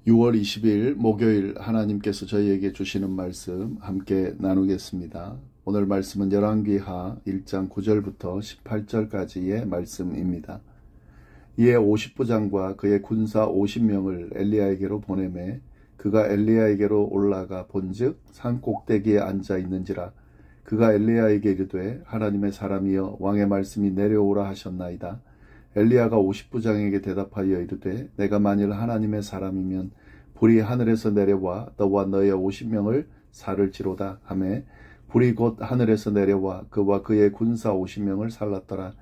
6월 20일 목요일 하나님께서 저희에게 주시는 말씀 함께 나누겠습니다. 오늘 말씀은 열왕기하 1장 9절부터 18절까지의 말씀입니다. 이에 50부장과 그의 군사 50명을 엘리야에게로 보내매 그가 엘리야에게로 올라가 본즉 산 꼭대기에 앉아 있는지라. 그가 엘리야에게 이르되 하나님의 사람이여 왕의 말씀이 내려오라 하셨나이다. 엘리야가 50부장에게 대답하여 이르되 내가 만일 하나님의 사람이면 불이 하늘에서 내려와 너와 너의 50명을 살을지로다 하매 불이 곧 하늘에서 내려와 그와 그의 군사 50명을 살랐더라.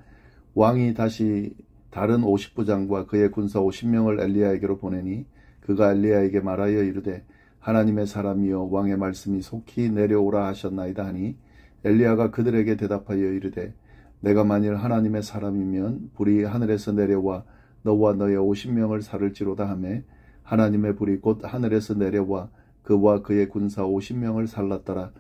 왕이 다시 다른 50부장과 그의 군사 50명을 엘리야에게로 보내니 그가 엘리야에게 말하여 이르되 하나님의 사람이여 왕의 말씀이 속히 내려오라 하셨나이다 하니 엘리야가 그들에게 대답하여 이르되 내가 만일 하나님의 사람이면 불이 하늘에서 내려와 너와 너의 50명을 살을지로다 하매 하나님의 불이 곧 하늘에서 내려와 그와 그의 군사 50명을 살랐더라.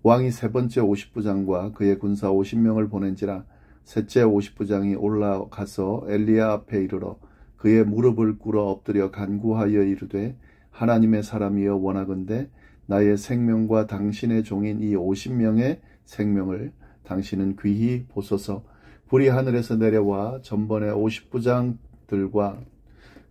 왕이 세 번째 50부장과 그의 군사 50명을 보낸지라. 셋째 50부장이 올라가서 엘리야 앞에 이르러 그의 무릎을 꿇어 엎드려 간구하여 이르되 하나님의 사람이여 원하건대 나의 생명과 당신의 종인 이 50명의 생명을 당신은 귀히 보소서. 불이 하늘에서 내려와 전번에 50부장들과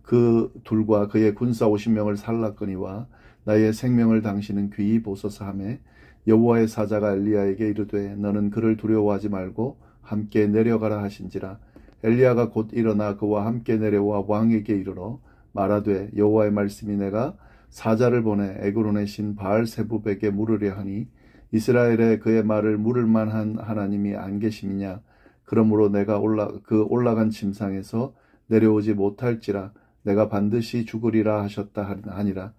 그 둘과 그의 군사 50명을 살랐거니와 나의 생명을 당신은 귀히 보소서 하매 여호와의 사자가 엘리야에게 이르되 너는 그를 두려워하지 말고 함께 내려가라 하신지라. 엘리야가 곧 일어나 그와 함께 내려와 왕에게 이르러 말하되 여호와의 말씀이 내가 사자를 보내 에그론의 신 바알세붑에게 물으려 하니 이스라엘에 그의 말을 물을 만한 하나님이 안 계심이냐. 그러므로 내가 올라간 침상에서 내려오지 못할지라 내가 반드시 죽으리라 하셨다 하니라.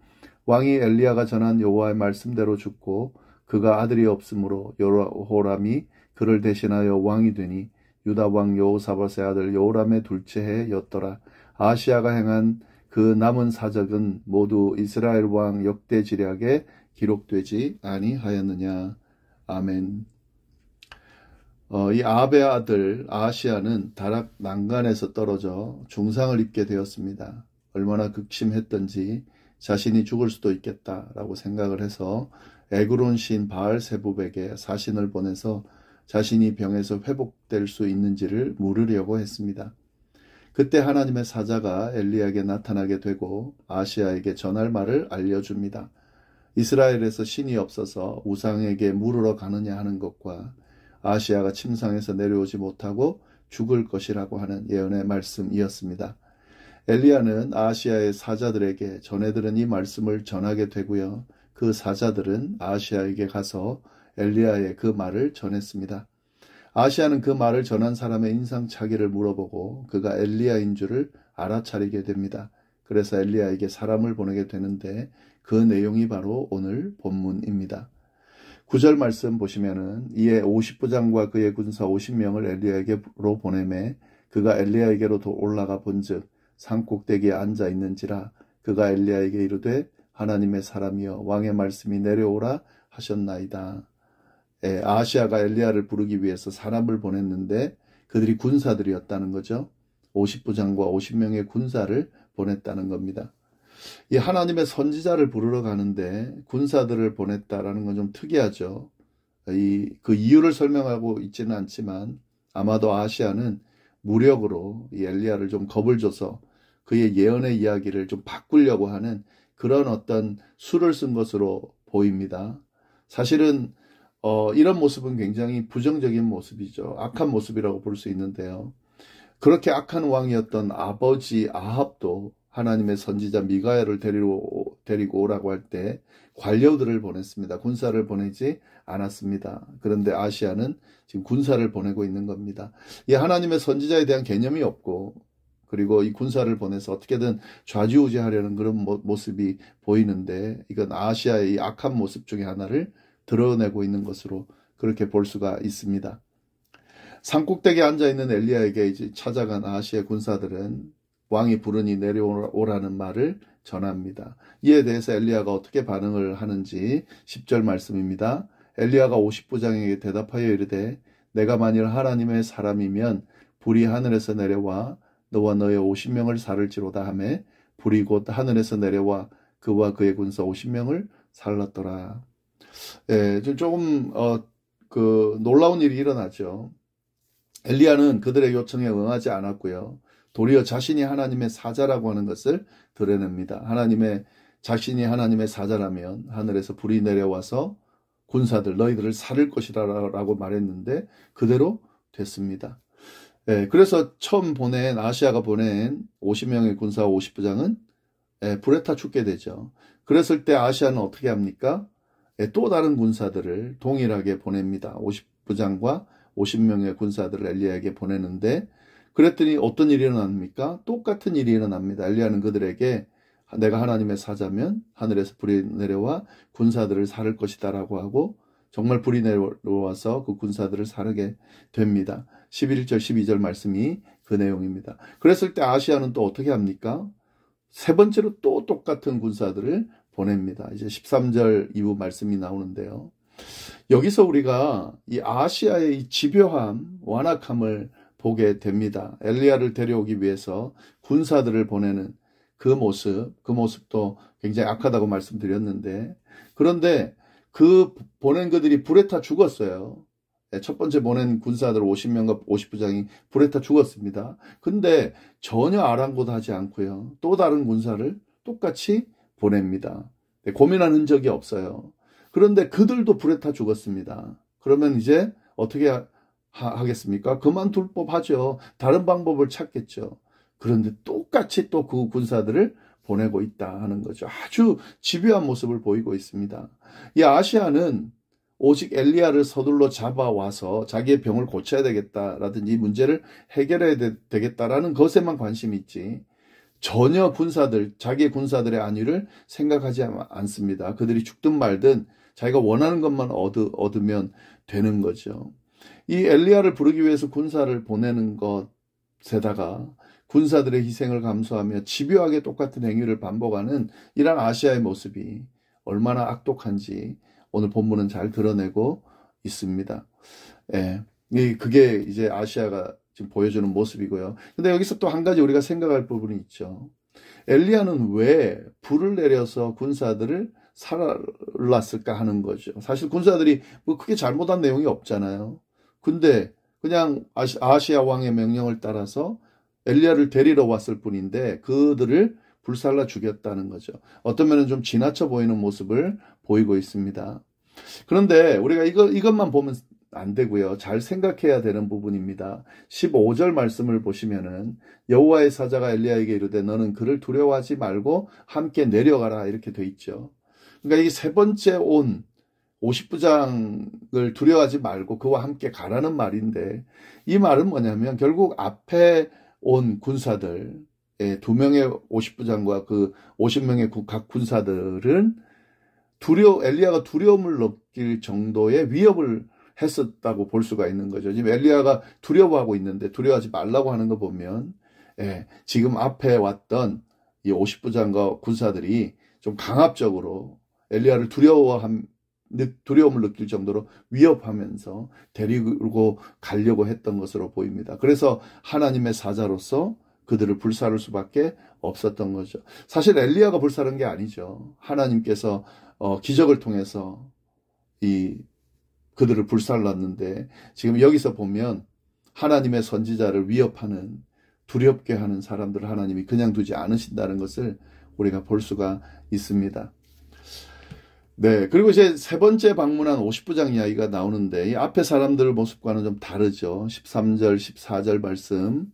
왕이 엘리야가 전한 여호와의 말씀대로 죽고 그가 아들이 없으므로 여호람이 그를 대신하여 왕이 되니 유다 왕 여호사밧의 아들 여호람의 둘째 해였더라. 아시아가 행한 그 남은 사적은 모두 이스라엘 왕 역대 지략에 기록되지 아니하였느냐. 아멘. 이 아합의 아들 아시아는 다락 난간에서 떨어져 중상을 입게 되었습니다. 얼마나 극심했던지 자신이 죽을 수도 있겠다라고 생각을 해서 에그론 신 바알세붑에게 사신을 보내서 자신이 병에서 회복될 수 있는지를 물으려고 했습니다. 그때 하나님의 사자가 엘리야에게 나타나게 되고 아시아에게 전할 말을 알려줍니다. 이스라엘에서 신이 없어서 우상에게 물으러 가느냐 하는 것과 아시아가 침상에서 내려오지 못하고 죽을 것이라고 하는 예언의 말씀이었습니다. 엘리야는 아시아의 사자들에게 전해들은 이 말씀을 전하게 되고요. 그 사자들은 아시아에게 가서 엘리야의 그 말을 전했습니다. 아시아는 그 말을 전한 사람의 인상착의를 물어보고 그가 엘리야인 줄을 알아차리게 됩니다. 그래서 엘리야에게 사람을 보내게 되는데 그 내용이 바로 오늘 본문입니다. 9절 말씀 보시면은 이에 50부장과 그의 군사 50명을 엘리야에게로 보내매 그가 엘리야에게로 올라가 본즉 산꼭대기에 앉아 있는지라. 그가 엘리야에게 이르되 하나님의 사람이여 왕의 말씀이 내려오라 하셨나이다. 아시아가 엘리야를 부르기 위해서 사람을 보냈는데 그들이 군사들이었다는 거죠. 50부장과 50명의 군사를 보냈다는 겁니다. 이 하나님의 선지자를 부르러 가는데 군사들을 보냈다라는 건 좀 특이하죠. 그 이유를 설명하고 있지는 않지만 아마도 아시아는 무력으로 이 엘리야를 좀 겁을 줘서 그의 예언의 이야기를 좀 바꾸려고 하는 그런 어떤 수를 쓴 것으로 보입니다. 사실은 이런 모습은 굉장히 부정적인 모습이죠. 악한 모습이라고 볼 수 있는데요. 그렇게 악한 왕이었던 아버지 아합도 하나님의 선지자 미가야를 데리고 오라고 할 때 관료들을 보냈습니다. 군사를 보내지 않았습니다. 그런데 아시아는 지금 군사를 보내고 있는 겁니다. 이 하나님의 선지자에 대한 개념이 없고 그리고 이 군사를 보내서 어떻게든 좌지우지하려는 그런 모습이 보이는데 이건 아시아의 이 악한 모습 중에 하나를 드러내고 있는 것으로 그렇게 볼 수가 있습니다. 산꼭대기에 앉아있는 엘리야에게 이제 찾아간 아시아 군사들은 왕이 부르니 내려오라는 말을 전합니다. 이에 대해서 엘리야가 어떻게 반응을 하는지 10절 말씀입니다. 엘리야가 50부장에게 대답하여 이르되 내가 만일 하나님의 사람이면 불이 하늘에서 내려와 너와 너의 50명을 살을지로다 하매 불이 곧 하늘에서 내려와 그와 그의 군사 50명을 살랐더라. 예, 조금 놀라운 일이 일어나죠. 엘리야는 그들의 요청에 응하지 않았고요. 도리어 자신이 하나님의 사자라고 하는 것을 드러냅니다. 자신이 하나님의 사자라면 하늘에서 불이 내려와서 군사들 너희들을 살릴 것이라고 말했는데 그대로 됐습니다. 예, 그래서 처음 아시아가 보낸 50명의 군사 50부장은 불에 타 죽게 되죠. 그랬을 때 아시아는 어떻게 합니까? 또 다른 군사들을 동일하게 보냅니다. 50부장과 50명의 군사들을 엘리야에게 보내는데 그랬더니 어떤 일이 일어납니까? 똑같은 일이 일어납니다. 엘리야는 그들에게 내가 하나님의 사자면 하늘에서 불이 내려와 군사들을 살릴 것이다 라고 하고 정말 불이 내려와서 그 군사들을 살게 됩니다. 11절 12절 말씀이 그 내용입니다. 그랬을 때 아시아는 또 어떻게 합니까? 세 번째로 또 똑같은 군사들을 보냅니다. 이제 13절 이후 말씀이 나오는데요. 여기서 우리가 이 아시아의 이 집요함, 완악함을 보게 됩니다. 엘리야를 데려오기 위해서 군사들을 보내는 그 모습도 굉장히 악하다고 말씀드렸는데, 그런데 그 보낸 그들이 불에 타 죽었어요. 첫 번째 보낸 군사들 50명과 50부장이 불에 타 죽었습니다. 근데 전혀 아랑곳하지 않고요. 또 다른 군사를 똑같이 보냅니다. 고민한 흔적이 없어요. 그런데 그들도 불에 타 죽었습니다. 그러면 이제 어떻게 하겠습니까? 그만둘 법하죠. 다른 방법을 찾겠죠. 그런데 똑같이 또 그 군사들을 보내고 있다 하는 거죠. 아주 집요한 모습을 보이고 있습니다. 이 아시아는 오직 엘리야를 서둘러 잡아와서 자기의 병을 고쳐야 되겠다라든지 문제를 해결해야 되겠다라는 것에만 관심이 있지 전혀 자기의 군사들의 안위를 생각하지 않습니다. 그들이 죽든 말든 자기가 원하는 것만 얻으면 되는 거죠. 이 엘리야를 부르기 위해서 군사를 보내는 것에다가 군사들의 희생을 감수하며 집요하게 똑같은 행위를 반복하는 이런 아시아의 모습이 얼마나 악독한지 오늘 본문은 잘 드러내고 있습니다. 예, 그게 이제 아시아가 지금 보여주는 모습이고요. 근데 여기서 또 한 가지 우리가 생각할 부분이 있죠. 엘리야는 왜 불을 내려서 군사들을 살랐을까 하는 거죠. 사실 군사들이 뭐 크게 잘못한 내용이 없잖아요. 근데 그냥 아시아 왕의 명령을 따라서 엘리야를 데리러 왔을 뿐인데 그들을 불살라 죽였다는 거죠. 어떤 면은 좀 지나쳐 보이는 모습을 보이고 있습니다. 그런데 우리가 이것만 보면 안 되고요. 잘 생각해야 되는 부분입니다. 15절 말씀을 보시면은 여호와의 사자가 엘리야에게 이르되 너는 그를 두려워하지 말고 함께 내려가라 이렇게 돼 있죠. 그러니까 이 세 번째 온 50부장을 두려워하지 말고 그와 함께 가라는 말인데 이 말은 뭐냐면 결국 앞에 온 군사들 2명의 50부장과 그 50명의 각 군사들은 엘리야가 두려움을 느낄 정도의 위협을 했었다고 볼 수가 있는 거죠. 지금 엘리야가 두려워하고 있는데 두려워하지 말라고 하는 거 보면 지금 앞에 왔던 이 50부장과 군사들이 좀 강압적으로 엘리야를 두려움을 느낄 정도로 위협하면서 데리고 가려고 했던 것으로 보입니다. 그래서 하나님의 사자로서 그들을 불사를 수밖에 없었던 거죠. 사실 엘리야가 불사른 게 아니죠. 하나님께서 기적을 통해서 그들을 불살랐는데 지금 여기서 보면 하나님의 선지자를 위협하는 두렵게 하는 사람들을 하나님이 그냥 두지 않으신다는 것을 우리가 볼 수가 있습니다. 네, 그리고 이제 세 번째 방문한 50부장 이야기가 나오는데 이 앞에 사람들 모습과는 좀 다르죠. 13절, 14절 말씀.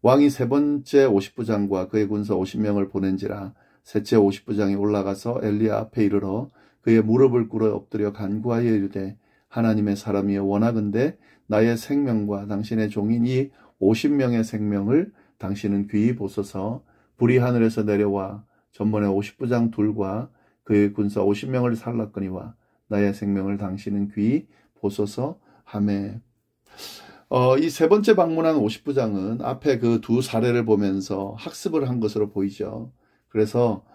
왕이 세 번째 50부장과 그의 군사 50명을 보낸지라 셋째 50부장이 올라가서 엘리야 앞에 이르러 그의 무릎을 꿇어 엎드려 간구하여 이르되 하나님의 사람이여 원하건대 나의 생명과 당신의 종인 이 50명의 생명을 당신은 귀히 보소서. 불이 하늘에서 내려와 전번에 50부장 둘과 그의 군사 50명을 살랐거니와 나의 생명을 당신은 귀히 보소서 하매. 이 세 번째 방문한 50부장은 앞에 그 두 사례를 보면서 학습을 한 것으로 보이죠. 그래서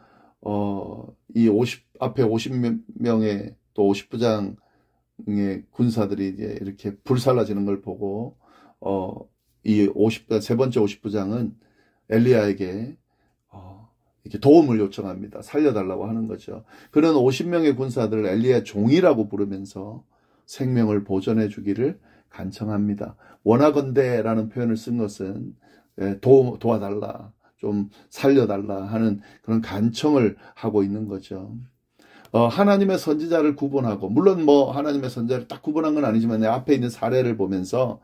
앞에 50명의 또 50부장의 군사들이 이제 이렇게 불살라지는 걸 보고 세 번째 50부장은 엘리야에게 이렇게 도움을 요청합니다. 살려달라고 하는 거죠. 그는 50명의 군사들을 엘리야의 종이라고 부르면서 생명을 보존해 주기를 간청합니다. 원하건대라는 표현을 쓴 것은 도와달라, 좀 살려달라 하는 그런 간청을 하고 있는 거죠. 하나님의 선지자를 구분하고, 물론 뭐 하나님의 선지자를 딱 구분한 건 아니지만 내 앞에 있는 사례를 보면서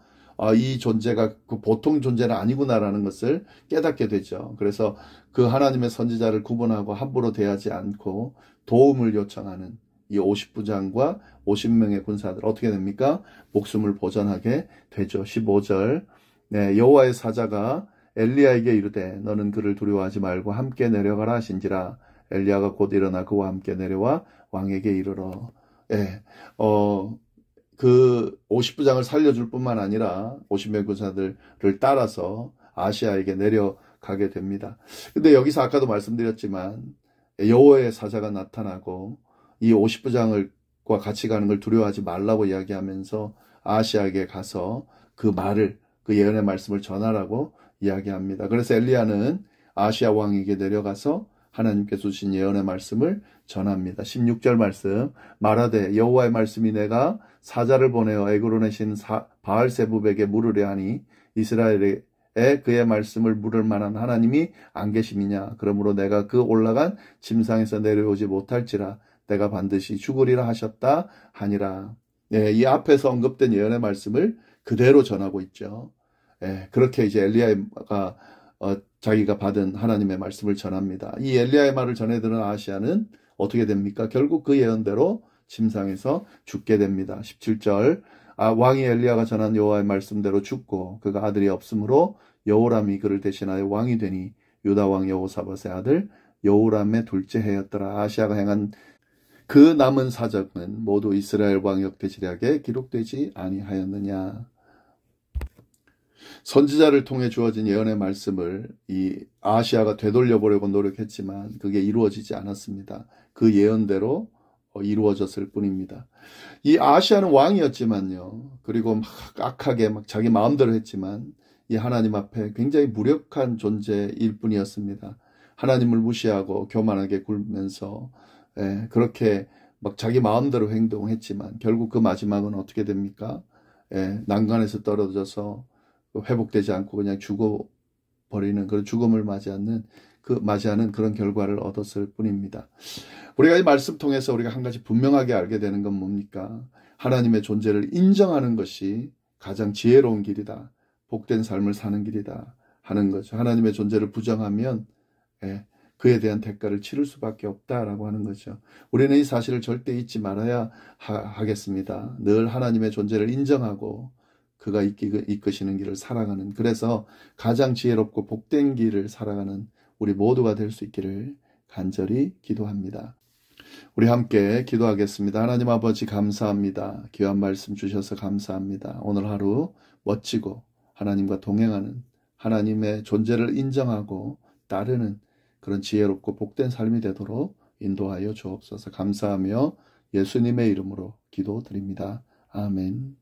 이 존재가 그 보통 존재는 아니구나라는 것을 깨닫게 되죠. 그래서 그 하나님의 선지자를 구분하고 함부로 대하지 않고 도움을 요청하는 이 50부장과 50명의 군사들 어떻게 됩니까? 목숨을 보전하게 되죠. 15절 여호와의 사자가 엘리야에게 이르되 너는 그를 두려워하지 말고 함께 내려가라 하신지라. 엘리야가 곧 일어나 그와 함께 내려와 왕에게 이르러. 그 50부장을 살려줄 뿐만 아니라 50명 군사들을 따라서 아시아에게 내려가게 됩니다. 근데 여기서 아까도 말씀드렸지만 여호와의 사자가 나타나고 이 50부장과 같이 가는 걸 두려워하지 말라고 이야기하면서 아시아에게 가서 그 말을, 그 예언의 말씀을 전하라고 이야기합니다. 그래서 엘리야는 아시아 왕에게 내려가서 하나님께서 주신 예언의 말씀을 전합니다. 16절 말씀 말하되 여호와의 말씀이 내가 사자를 보내어 에그론의 신 바알세붑에게 물으려 하니 이스라엘에 그의 말씀을 물을 만한 하나님이 안 계심이냐. 그러므로 내가 그 올라간 침상에서 내려오지 못할지라 내가 반드시 죽으리라 하셨다 하니라. 이 앞에서 언급된 예언의 말씀을 그대로 전하고 있죠. 그렇게 이제 엘리야가 자기가 받은 하나님의 말씀을 전합니다. 이 엘리야의 말을 전해 들은 아시아는 어떻게 됩니까? 결국 그 예언대로 침상에서 죽게 됩니다. 17절 왕이 엘리야가 전한 여호와의 말씀대로 죽고 그가 아들이 없으므로 여호람이 그를 대신하여 왕이 되니 유다 왕 여호사밧의 아들 여호람의 둘째 해였더라. 아시아가 행한 그 남은 사적은 모두 이스라엘 왕 역대지략에 기록되지 아니하였느냐. 선지자를 통해 주어진 예언의 말씀을 이 아시아가 되돌려 보려고 노력했지만 그게 이루어지지 않았습니다. 그 예언대로 이루어졌을 뿐입니다. 이 아시아는 왕이었지만요. 그리고 막 악하게 막 자기 마음대로 했지만 이 하나님 앞에 굉장히 무력한 존재일 뿐이었습니다. 하나님을 무시하고 교만하게 굴면서 그렇게 막 자기 마음대로 행동했지만 결국 그 마지막은 어떻게 됩니까? 난간에서 떨어져서 회복되지 않고 그냥 죽어버리는 그런 죽음을 맞이하는 그런 결과를 얻었을 뿐입니다. 우리가 이 말씀 통해서 우리가 한 가지 분명하게 알게 되는 건 뭡니까? 하나님의 존재를 인정하는 것이 가장 지혜로운 길이다. 복된 삶을 사는 길이다 하는 거죠. 하나님의 존재를 부정하면 그에 대한 대가를 치를 수밖에 없다라고 하는 거죠. 우리는 이 사실을 절대 잊지 말아야 하겠습니다. 늘 하나님의 존재를 인정하고 그가 이끄시는 길을 살아가는, 그래서 가장 지혜롭고 복된 길을 살아가는 우리 모두가 될 수 있기를 간절히 기도합니다. 우리 함께 기도하겠습니다. 하나님 아버지 감사합니다. 귀한 말씀 주셔서 감사합니다. 오늘 하루 멋지고 하나님과 동행하는, 하나님의 존재를 인정하고 따르는 그런 지혜롭고 복된 삶이 되도록 인도하여 주옵소서. 감사하며 예수님의 이름으로 기도드립니다. 아멘.